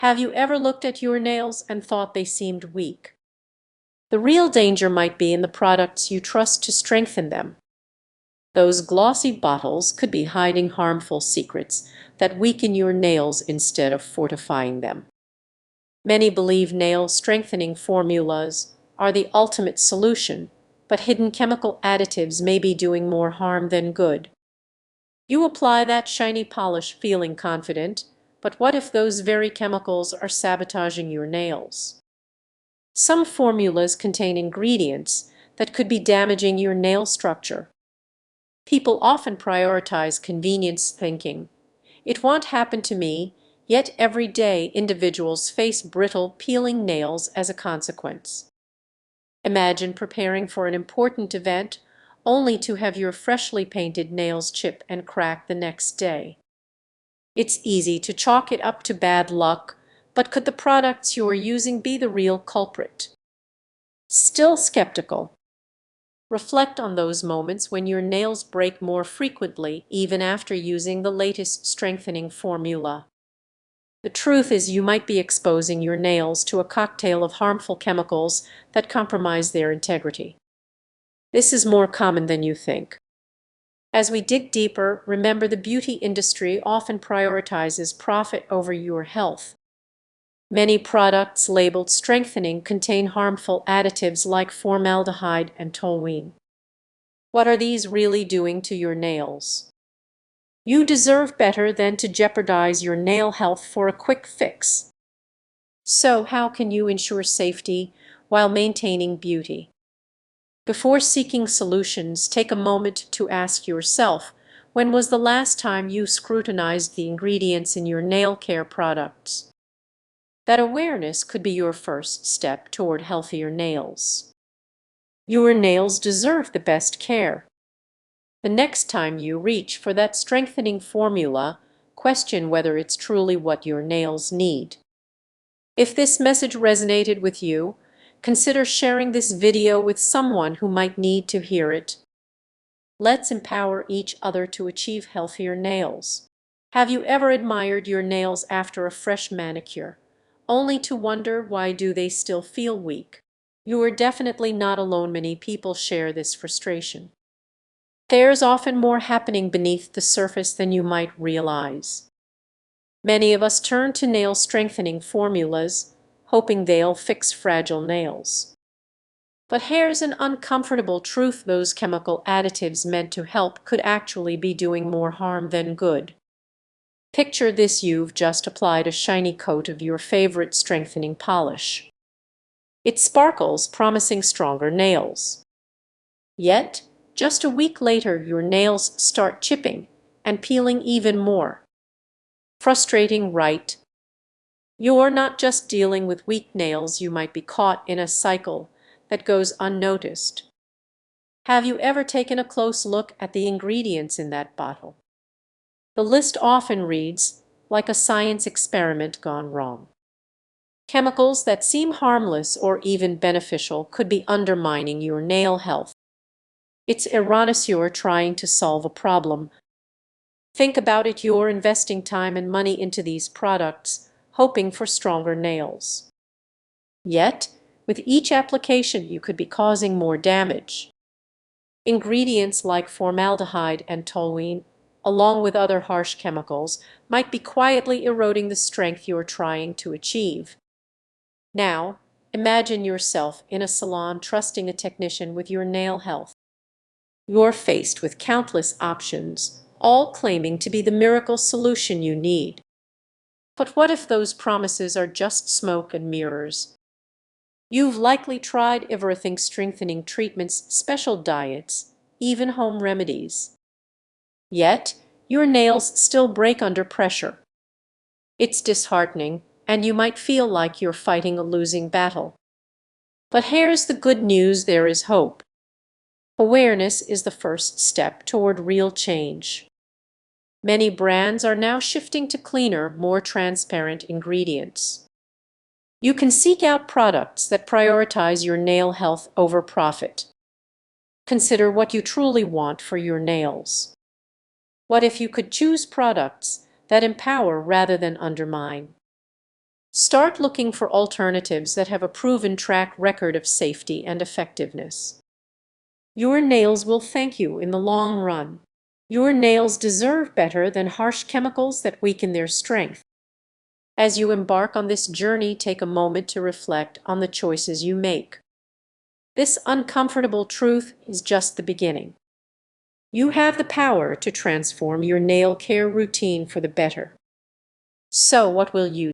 Have you ever looked at your nails and thought they seemed weak? The real danger might be in the products you trust to strengthen them. Those glossy bottles could be hiding harmful secrets that weaken your nails instead of fortifying them. Many believe nail strengthening formulas are the ultimate solution, but hidden chemical additives may be doing more harm than good. You apply that shiny polish feeling confident, but what if those very chemicals are sabotaging your nails? Some formulas contain ingredients that could be damaging your nail structure. People often prioritize convenience, thinking, "It won't happen to me," yet every day individuals face brittle, peeling nails as a consequence. Imagine preparing for an important event only to have your freshly painted nails chip and crack the next day. It's easy to chalk it up to bad luck, but could the products you are using be the real culprit? Still skeptical? Reflect on those moments when your nails break more frequently, even after using the latest strengthening formula. The truth is you might be exposing your nails to a cocktail of harmful chemicals that compromise their integrity. This is more common than you think. As we dig deeper, remember the beauty industry often prioritizes profit over your health. Many products labeled strengthening contain harmful additives like formaldehyde and toluene. What are these really doing to your nails? You deserve better than to jeopardize your nail health for a quick fix. So, how can you ensure safety while maintaining beauty? Before seeking solutions, take a moment to ask yourself, when was the last time you scrutinized the ingredients in your nail care products? That awareness could be your first step toward healthier nails. Your nails deserve the best care. The next time you reach for that strengthening formula, question whether it's truly what your nails need. If this message resonated with you, consider sharing this video with someone who might need to hear it. Let's empower each other to achieve healthier nails. Have you ever admired your nails after a fresh manicure, only to wonder why do they still feel weak? You are definitely not alone. Many people share this frustration. There's often more happening beneath the surface than you might realize. Many of us turn to nail strengthening formulas, hoping they'll fix fragile nails. But here's an uncomfortable truth: those chemical additives meant to help could actually be doing more harm than good. Picture this: you've just applied a shiny coat of your favorite strengthening polish. It sparkles, promising stronger nails. Yet, just a week later, your nails start chipping and peeling even more. Frustrating, right? You're not just dealing with weak nails, you might be caught in a cycle that goes unnoticed. Have you ever taken a close look at the ingredients in that bottle? The list often reads like a science experiment gone wrong. Chemicals that seem harmless or even beneficial could be undermining your nail health. It's ironic you're trying to solve a problem. Think about it: you're investing time and money into these products, hoping for stronger nails. Yet, with each application, you could be causing more damage. Ingredients like formaldehyde and toluene, along with other harsh chemicals, might be quietly eroding the strength you're trying to achieve. Now, imagine yourself in a salon trusting a technician with your nail health. You're faced with countless options, all claiming to be the miracle solution you need. But what if those promises are just smoke and mirrors? You've likely tried everything: strengthening treatments, special diets, even home remedies. Yet, your nails still break under pressure. It's disheartening, and you might feel like you're fighting a losing battle. But here's the good news: there is hope. Awareness is the first step toward real change. Many brands are now shifting to cleaner, more transparent ingredients. You can seek out products that prioritize your nail health over profit. Consider what you truly want for your nails. What if you could choose products that empower rather than undermine? Start looking for alternatives that have a proven track record of safety and effectiveness. Your nails will thank you in the long run. Your nails deserve better than harsh chemicals that weaken their strength. As you embark on this journey, take a moment to reflect on the choices you make. This uncomfortable truth is just the beginning. You have the power to transform your nail care routine for the better. So, what will you